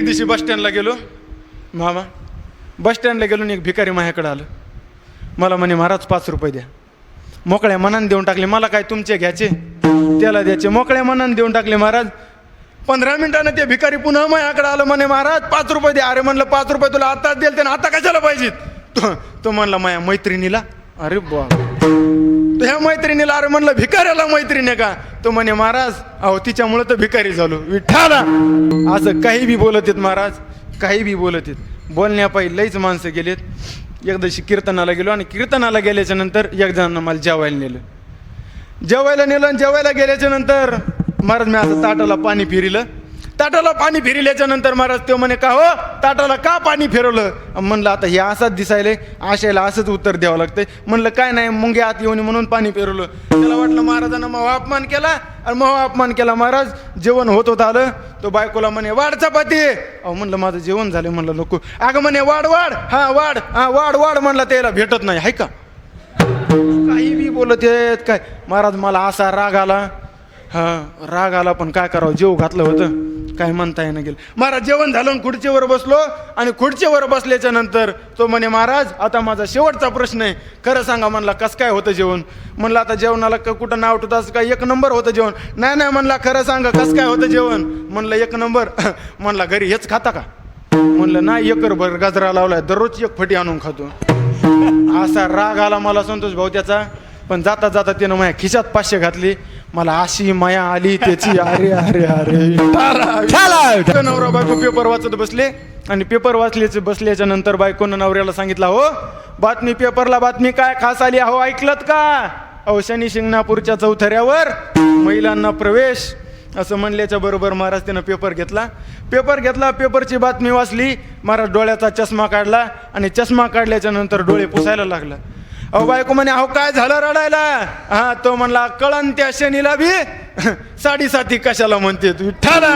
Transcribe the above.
दिवशी बस स्टँडला गेलो मामा, बस स्टँडला गेलो आणि एक भिकारी माझ्याकडे आलं. मला म्हणे महाराज 5 रुपये द्या. मोकळ्या मनाने देऊन टाकले. मला काय तुमचे घ्यायचे त्याला द्यायचे, मोकळ्या मनाने देऊन टाकले महाराज. 15 मिनिटानं ते भिकारी पुन्हा माझ्याकडे आलं. म्हणे महाराज 5 रुपये द्या. अरे म्हणलं 5 रुपये तुला आताच देईल ते, आता कशाला पाहिजेत? तो म्हणला माझ्या मैत्रिणीला. अरे बा, तो ह्या मैत्रिणीला. अरे म्हणलं भिकाऱ्याला मैत्रिणी का? तो म्हणे महाराज अहो तिच्यामुळं तर भिकारी झालो. विठ्ठला असं काही बी बोलत आहेत महाराज, काही बी बोलत आहेत. बोलण्यापायी लईच माणसं गेलेत. एकदाशी कीर्तनाला गेलो आणि कीर्तनाला गेल्याच्या नंतर एक जणांना मला जेवायला नेलं. आणि जेवायला गेल्याच्या नंतर महाराज मी असं ताटाला पाणी फिरिलं. ताटाला पाणी फिरल्याच्या नंतर महाराज तो म्हणे का हो ताटाला का पाणी फिरवलं? म्हणलं आता हे असाच दिसायले, आशयाला असंच उत्तर द्यावं लागतंय. म्हणलं काय नाही मुंगे आत येऊन म्हणून पाणी फिरवलं. त्याला वाटलं महाराजांना मग अपमान केला आणि मग अपमान केला. महाराज जेवण होत आलं. तो बायकोला म्हणे वाढ चपाती. अहो म्हणलं माझं जेवण झालं. म्हणलं नको. अगं म्हणे वाढ वाढ, हा वाढ, हा वाढ वाढ. म्हणलं त्याला भेटत नाही हाय का? काही बी बोलत येत काय. महाराज मला असा राग आला. राग आला पण काय करावं, जेव घातलं होतं, काय म्हणता येणं गेलं. महाराज जेवण झालं, खुर्चीवर बसलो आणि खुर्चीवर बसल्याच्या नंतर तो म्हणे महाराज आता माझा शेवटचा प्रश्न आहे, खरं सांगा. म्हणला कसं काय होतं जेवण? म्हणलं आता जेवणाला कुठं नाव ठेवतं असं काय, 1 नंबर होतं जेवण. नाही म्हणला खरं सांगा कसं काय होतं जेवण? म्हणलं 1 नंबर. म्हणला घरी हेच खाता का? म्हणलं नाही, 1 भर गाजरा लावलाय, दररोज 1 फटी आणून खातो. असा राग आला मला संतोष भाऊ त्याचा. पण जाता जाता त्यानं माझ्या खिशात 500 घातली. मला अशी माया आली त्याची. अरे अरे अरे नवरा बायको पेपर वाचत बसले आणि पेपर बसल्याच्या नंतर बायकोनं नवऱ्याला सांगितलं हो बातमी, पेपरला बातमी काय खास आली अहो ऐकलत का? अहो शनी शिंगणापूरच्या चौथऱ्यावर महिलांना प्रवेश असं म्हणल्याच्या बरोबर महाराज त्यानं पेपर घेतला. पेपरची बातमी वाचली. महाराज डोळ्याचा चष्मा काढला आणि चष्मा काढल्याच्या नंतर डोळे पुसायला लागला. अहो बायको म्हणे अहो काय झालं रडायला? हा तो म्हणला कळण त्या शनीला बी 7.5 कशाला म्हणते. विठ्ठला